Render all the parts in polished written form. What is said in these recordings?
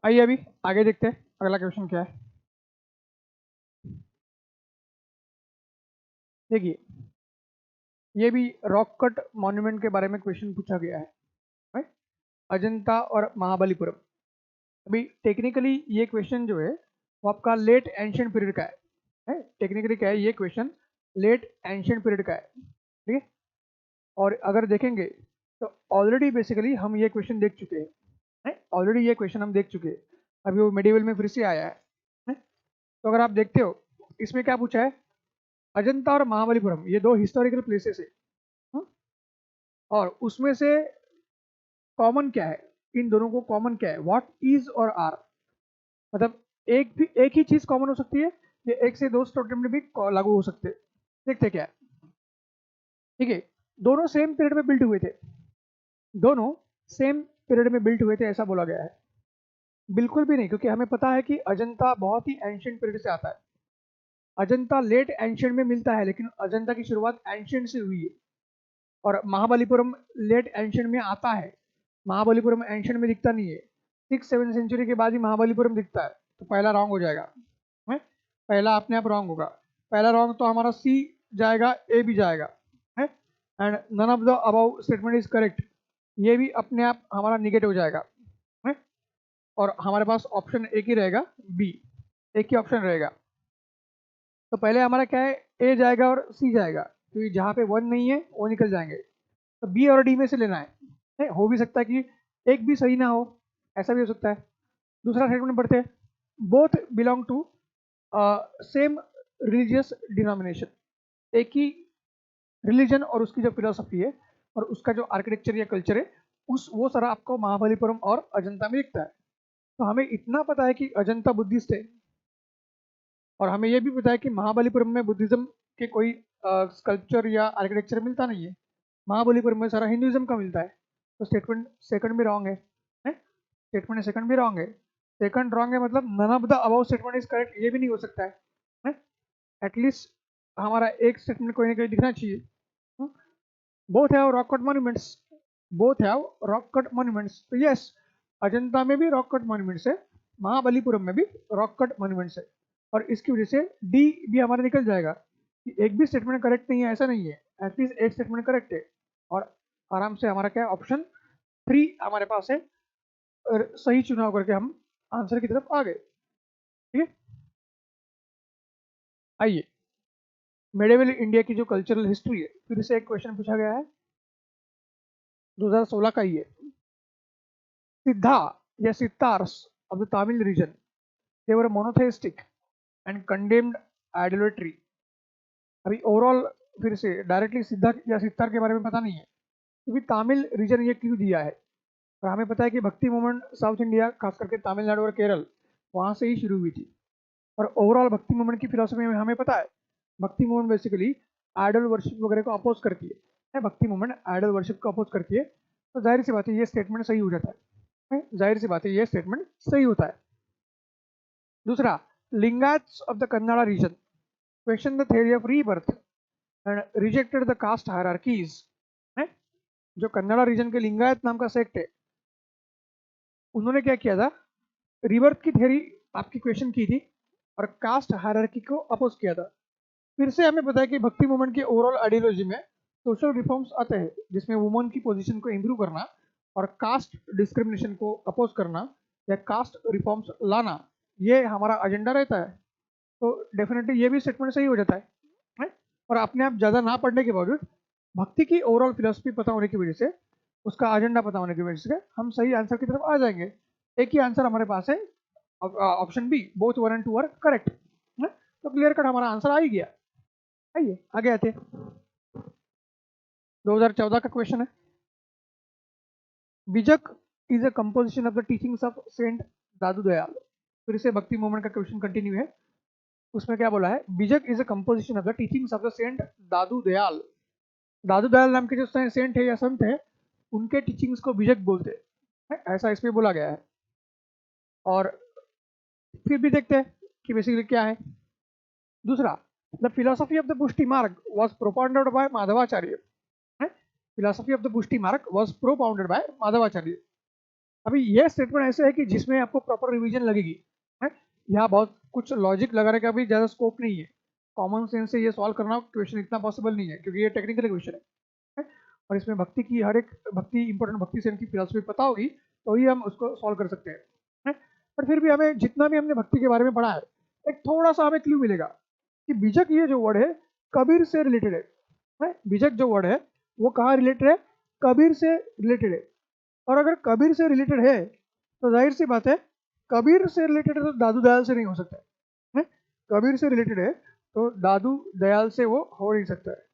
आइए अभी आगे देखते हैं अगला क्वेश्चन क्या है। देखिए, ये भी रॉक कट मॉन्यूमेंट के बारे में क्वेश्चन पूछा गया है, राइट? अजंता और महाबलीपुरम। अभी टेक्निकली ये क्वेश्चन जो है वो आपका लेट एंशियंट पीरियड का है। टेक्निकली क्या है, ये क्वेश्चन लेट एंशियंट पीरियड का है, ठीक है। और अगर देखेंगे तो ऑलरेडी बेसिकली हम ये क्वेश्चन देख चुके हैं, ऑलरेडी ये क्वेश्चन हम देख चुके हैं। अभी वो मेडिवल में फिर से आया है। तो अगर आप देखते हो इसमें क्या पूछा है, अजंता और महाबलीपुरम ये दो हिस्टोरिकल प्लेसेस है, हम्म, और उसमें से कॉमन क्या है, इन दोनों को कॉमन क्या है, व्हाट इज और आर। मतलब एक ही चीज कॉमन हो सकती है, ये एक से दो स्टेटमेंट में भी लागू हो सकते हैं। देखते क्या है, ठीक है। दोनों सेम पीरियड में बिल्ड हुए थे, दोनों सेम पीरियड में बिल्ड हुए थे ऐसा बोला गया है। बिल्कुल भी नहीं, क्योंकि हमें पता है कि अजंता बहुत ही एंशियंट पीरियड से आता है। अजंता लेट एंशियंट में मिलता है, लेकिन अजंता की शुरुआत एंशियंट से हुई है। और महाबलीपुरम लेट एंशियंट में आता है, महाबलीपुरम एंशियंट में दिखता नहीं है। 6-7 सेंचुरी के बाद ही महाबलीपुरम दिखता है, तो पहला रॉन्ग हो जाएगा है। पहला अपने आप रॉन्ग होगा, पहला रॉन्ग तो हमारा सी जाएगा, ए भी जाएगा है। And none of the above statement is correct, ये भी अपने आप हमारा निगेटिव हो जाएगा है। और हमारे पास ऑप्शन एक ही रहेगा, बी, एक ही ऑप्शन रहेगा। तो पहले हमारा क्या है, ए जाएगा और सी जाएगा, क्योंकि जहाँ पे 1 नहीं है वो निकल जाएंगे। तो बी और डी में से लेना है। हो भी सकता है कि एक भी सही ना हो, ऐसा भी हो सकता है। दूसरा स्टेटमेंट पढ़ते हैं, both belong to same religious denomination. एक ही रिलीजन और उसकी जो फिलोसफी है और उसका जो आर्किटेक्चर या कल्चर है, उस वो सारा आपको महाबलीपुरम और अजंता में दिखता है। तो हमें इतना पता है कि अजंता बुद्धिस्ट है, और हमें यह भी पता है कि महाबलीपुरम में बुद्धिज्म के कोई स्कल्पचर या आर्किटेक्चर मिलता नहीं है। महाबलीपुरम में सारा हिंदुइज्म का मिलता है। तो स्टेटमेंट सेकंड भी रॉन्ग है। स्टेटमेंट सेकंड भी रॉन्ग है। सेकंड रॉन्ग है मतलब none of the above statement is correct, ये भी नहीं हो सकता है। एटलीस्ट हमारा एक स्टेटमेंट कोई ना कोई दिखना चाहिए। Both have rock cut monuments, both have rock cut monuments. तो यस, अजंता में भी रॉक कट मॉन्यूमेंट्स है, महाबलीपुरम में भी रॉक कट मॉन्यूमेंट्स है। और इसकी वजह से डी भी हमारा निकल जाएगा कि एक भी स्टेटमेंट करेक्ट नहीं है ऐसा नहीं है, एटलीस्ट एक स्टेटमेंट करेक्ट है। और आराम से हमारा क्या है, ऑप्शन 3 हमारे पास है, और सही चुनाव करके हम आंसर की तरफ आ गए, ठीक है। आइए, मेडिवल इंडिया की जो कल्चरल हिस्ट्री है, फिर से एक क्वेश्चन पूछा गया है, 2016 का ही है। सिद्धा या सितार्स of the Tamil region, they were monotheistic and condemned idolatry। अभी ओवरऑल फिर से डायरेक्टली सिद्धा या सितार के बारे में पता नहीं है, क्योंकि तमिल रीजन ये क्यों दिया है। और हमें पता है कि भक्ति मूवमेंट साउथ इंडिया, खास करके तमिलनाडु और केरल, वहाँ से ही शुरू हुई थी। और ओवरऑल भक्ति मूवमेंट की फिलोसफी में हमें पता है, भक्ति मूवमेंट बेसिकली आइडल वर्शिप वगैरह को अपोज करती है। भक्ति मूवमेंट आइडल वर्शिप को अपोज करती है, तो जाहिर सी बात है ये स्टेटमेंट सही हो जाता है। जाहिर सी बात है ये स्टेटमेंट सही होता है। दूसरा, Lingayats of the Kannada region question the theory of rebirth and rejected the caste hierarchies. जो कन्नाडा रीजन के लिंगायत नाम का सेक्ट है, उन्होंने क्या किया था, रीबर्थ की थ्योरी आपकी क्वेश्चन की थी और कास्ट हायरार्की को अपोज किया था। फिर से हमें पता है कि भक्ति मूवमेंट की ओवरऑल आइडियोलॉजी में सोशल रिफॉर्म्स आते हैं, जिसमें वुमेन की पोजीशन को इम्प्रूव करना और कास्ट डिस्क्रिमिनेशन को अपोज करना या कास्ट रिफॉर्म्स लाना, ये हमारा एजेंडा रहता है। तो डेफिनेटली ये भी स्टेटमेंट सही हो जाता है। और अपने आप ज़्यादा ना पढ़ने के बावजूद भक्ति की ओवरऑल फिलोसफी पता होने की वजह से, उसका एजेंडा पता होने की वजह से हम सही आंसर की तरफ आ जाएंगे। एक ही आंसर हमारे पास है, option B, both 1 and 2 are correct. तो क्लियर कट हमारा आंसर आ ही गया। आइए आगे आते हैं, 2014 का क्वेश्चन है। Bijak is a composition of the teachings of saint Dadu Dayal. फिर से भक्ति मूवमेंट का क्वेश्चन कंटिन्यू है। उसमें क्या बोला है, Bijak is a composition of the teachings of the saint Dadu Dayal. Dadu Dayal नाम के जो सेंट है या संत है, उनके टीचिंग्स को बिजक बोलते हैं, ऐसा इसमें बोला गया है। और फिर भी देखते हैं कि बेसिकली क्या है। दूसरा, the philosophy of the Pushti Marg was propounded by Madhavacharya. Philosophy of the Pushti Marg was propounded by Madhavacharya. अभी ये स्टेटमेंट ऐसे है कि जिसमें आपको प्रॉपर रिवीजन लगेगी है। यहाँ बहुत कुछ लॉजिक लगाने का भी ज़्यादा स्कोप नहीं है, कॉमन सेंस से ये सॉल्व करना क्वेश्चन इतना पॉसिबल नहीं है, क्योंकि ये टेक्निकल क्वेश्चन है। और इसमें भक्ति की हर एक भक्ति इंपॉर्टेंट भक्ति सेन की फिलोसफी पता होगी तो ही हम उसको सॉल्व कर सकते हैं। पर फिर भी हमें जितना भी हमने भक्ति के बारे में पढ़ा है, एक थोड़ा सा हमें क्लू मिलेगा कि बीजक ये जो वर्ड है कबीर से रिलेटेड है। बीजक जो वर्ड है वो कहाँ रिलेटेड है, कबीर से रिलेटेड है। और अगर कबीर से रिलेटेड है तो जाहिर सी बात है, कबीर से रिलेटेड है तो दादू दयाल से नहीं हो सकता है। कबीर से रिलेटेड है तो दादू दयाल से वो हो नहीं सकता है।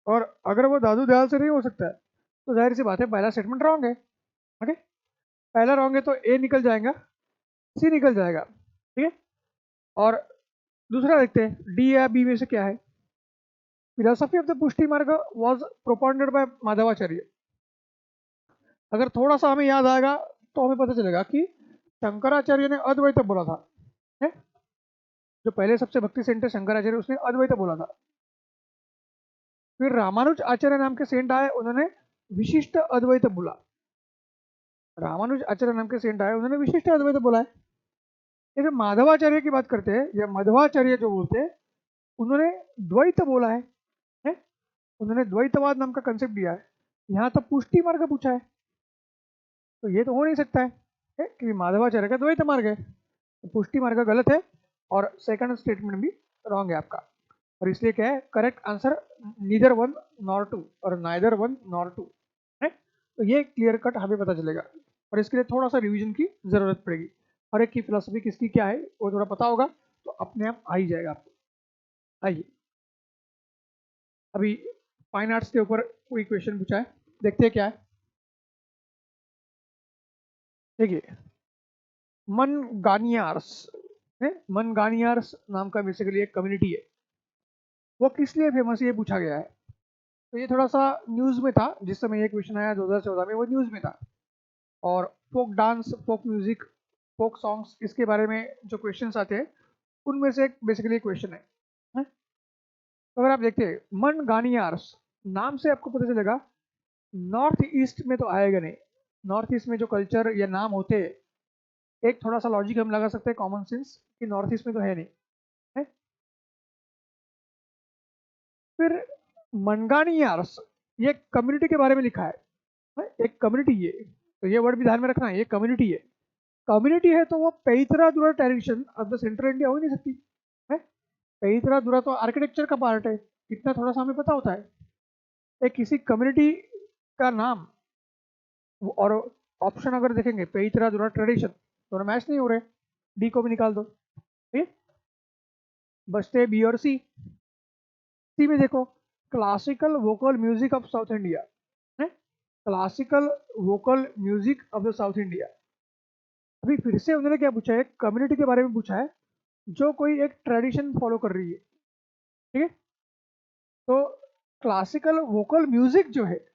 और अगर वो दादू दयाल से नहीं हो सकता है तो जाहिर सी बात है पहला स्टेटमेंट रॉन्ग है। ओके, पहला रॉन्ग है तो ए निकल जाएगा, सी निकल जाएगा, ठीक है। और दूसरा देखते हैं डी या बी में से क्या है। फिलोसफी ऑफ द पुष्टि मार्ग वाज प्रोपाउंडेड बाय माधवाचार्य। अगर थोड़ा सा हमें याद आएगा तो हमें पता चलेगा कि शंकराचार्य ने अद्वैत बोला था है? जो पहले सबसे भक्ति सेंट है शंकराचार्य, उसने अद्वैत बोला था। फिर रामानुज आचार्य नाम के सेंट आए, उन्होंने विशिष्ट अद्वैत बोला। रामानुज आचार्य नाम के सेंट आए, उन्होंने विशिष्ट अद्वैत बोला है। ये जो माधवाचार्य की बात करते हैं या मध्वाचार्य जो बोलते हैं, उन्होंने द्वैत बोला है? उन्होंने द्वैतवाद नाम का कंसेप्ट दिया है। यहाँ तो पुष्टि मार्ग पूछा है तो ये तो हो नहीं सकता है कि माधवाचार्य का द्वैत मार्ग है, तो पुष्टि मार्ग गलत है और सेकंड स्टेटमेंट भी रॉन्ग है आपका। और इसलिए क्या है correct answer, neither one nor two और नाइदर वन नॉर टू है। तो ये क्लियर कट हमें पता चलेगा और इसके लिए थोड़ा सा रिवीजन की जरूरत पड़ेगी। हर एक की फिलोसफी किसकी क्या है वो थोड़ा पता होगा तो अपने आप आ ही जाएगा आपको। आइए अभी फाइन आर्ट्स के ऊपर कोई क्वेश्चन पूछा है, देखते हैं क्या है। देखिए मन गानियार्स है, मन गानियार्स नाम का बेसिकली एक कम्युनिटी है। वो किस लिए फेमस है ये पूछा गया है। तो ये थोड़ा सा न्यूज़ में था जिस समय ये क्वेश्चन आया 2014 में, वो न्यूज़ में था। और folk dance, folk music, folk songs, इसके बारे में जो क्वेश्चंस आते हैं उनमें से एक बेसिकली क्वेश्चन है? तो अगर आप देखते हैं मन गानियार्स नाम से आपको पता चलेगा नॉर्थ ईस्ट में तो आएगा नहीं। नॉर्थ ईस्ट में जो कल्चर या नाम होते हैं, एक थोड़ा सा लॉजिक हम लगा सकते हैं कॉमन सेंस कि नॉर्थ ईस्ट में तो है नहीं है। फिर मनगानियार्स ये कम्युनिटी के बारे में लिखा है? एक कम्युनिटी है तो ये वर्ड भी ध्यान में रखना है, ये कम्युनिटी है। कम्युनिटी है तो वो pietra dura tradition of the central India हो ही नहीं सकती है। पैतरादुरा तो आर्किटेक्चर का पार्ट है, इतना थोड़ा सा हमें पता होता है। एक किसी कम्युनिटी का नाम और ऑप्शन अगर देखेंगे पैतरादुरा ट्रेडिशन, दोनों मैच नहीं हो रहे, डी को भी निकाल दो, ठीक। बचते बी और सी। सी में देखो classical vocal music of south India है, classical vocal music of the south India. अभी फिर से उन्होंने क्या पूछा है, कम्युनिटी के बारे में पूछा है जो कोई एक ट्रेडिशन फॉलो कर रही है, ठीक है। तो क्लासिकल वोकल म्यूजिक जो है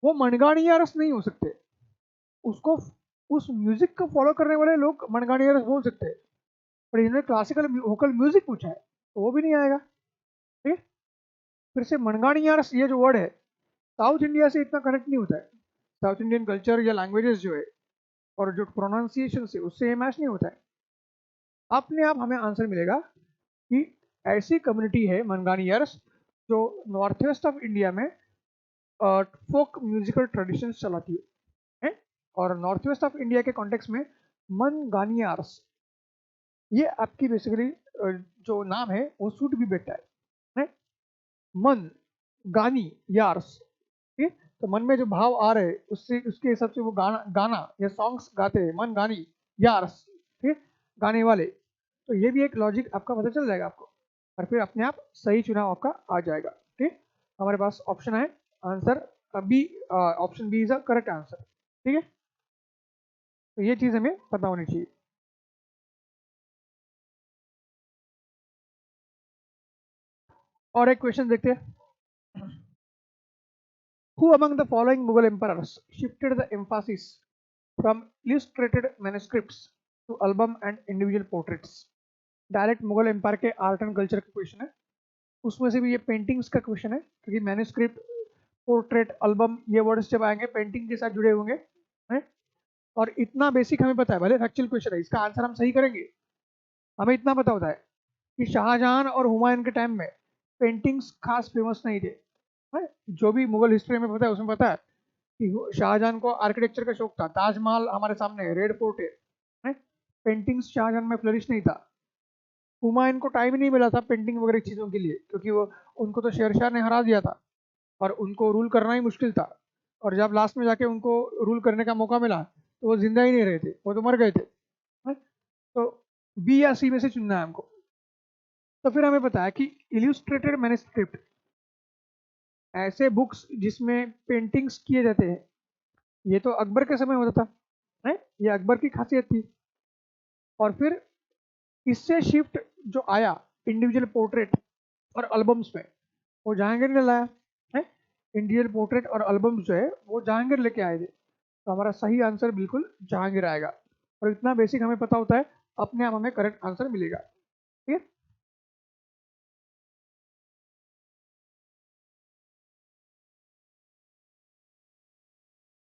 वो मनगानियारस नहीं हो सकते, उसको उस म्यूजिक को फॉलो करने वाले लोग मनगानियारस बोल सकते हैं। पर इन्होंने क्लासिकल वोकल म्यूजिक पूछा है तो वो भी नहीं आएगा, ठीक है। फिर से मनगानियारस ये जो वर्ड है साउथ इंडिया से इतना कनेक्ट नहीं होता है, साउथ इंडियन कल्चर या लैंग्वेजेस जो है और जो प्रोनाउंसिएशन से उससे मैच नहीं होता है। अपने आप हमें आंसर मिलेगा कि ऐसी कम्युनिटी है मनगानियर्स जो नॉर्थ वेस्ट ऑफ इंडिया में फोक म्यूजिकल ट्रेडिशन चलाती है। और नॉर्थ वेस्ट ऑफ इंडिया के कॉन्टेक्स्ट में मनगानियर्स ये आपकी बेसिकली जो नाम है वो सूट भी बैठता है? मन गानी यार्स, ठीक है। तो मन में जो भाव आ रहे हैं उससे उसके हिसाब से वो गाना या सॉन्ग्स गाते हैं, मन गानी यार्स, ठीक है, गाने वाले। तो ये भी एक लॉजिक आपका पता चल जाएगा आपको और फिर अपने आप सही चुनाव आपका आ जाएगा, ठीक। हमारे पास ऑप्शन है answer B, option B is a correct answer, ठीक है। तो ये चीज़ हमें पता होनी चाहिए। और एक क्वेश्चन देखते हैं। Who among the following Mughal emperors shifted the emphasis from illustrated manuscripts to album and individual portraits? Direct Mughal empire के आर्ट एंड कल्चर का क्वेश्चन है, उसमें से भी ये पेंटिंग्स का क्वेश्चन है क्योंकि मैन्युस्क्रिप्ट, पोर्ट्रेट, एल्बम ये वर्ड्स जब आएंगे पेंटिंग के साथ जुड़े होंगे, है। और इतना बेसिक हमें पता है, भले फैक्चुअल क्वेश्चन है, इसका आंसर हम सही करेंगे, हमें इतना पता होता है कि शाहजहां और हुमायूं के टाइम में पेंटिंग्स खास फेमस नहीं थे, है? जो भी मुगल हिस्ट्री में पता है उसमें पता है कि शाहजहां को आर्किटेक्चर का शौक था, ताजमहल हमारे सामने है, रेड फोर्ट है? पेंटिंग्स शाहजहां में फ्लरिश नहीं था। हुमायूं को टाइम ही नहीं मिला था पेंटिंग वगैरह चीज़ों के लिए, क्योंकि वो उनको तो शेरशाह ने हरा दिया था और उनको रूल करना ही मुश्किल था। और जब लास्ट में जाके उनको रूल करने का मौका मिला तो वो जिंदा ही नहीं रहे थे, वो तो मर गए थे, है? तो बी या सी में से चुनना है हमको। तो फिर हमें पता है कि इल्यूस्ट्रेटेड मैन्युस्क्रिप्ट, ऐसे बुक्स जिसमें पेंटिंग्स किए जाते हैं, ये तो अकबर के समय होता था, है? ये अकबर की खासियत थी। और फिर इससे शिफ्ट जो आया इंडिविजुअल पोर्ट्रेट और एल्बम्स में, वो जहांगीर ने लाया, है? इंडिविजुअल पोर्ट्रेट और एल्बम्स जो है वो जहांगीर लेके आए थे, तो हमारा सही आंसर बिल्कुल जहांगीर आएगा। और इतना बेसिक हमें पता होता है, अपने आप हमें करेक्ट आंसर मिलेगा। ठीक है।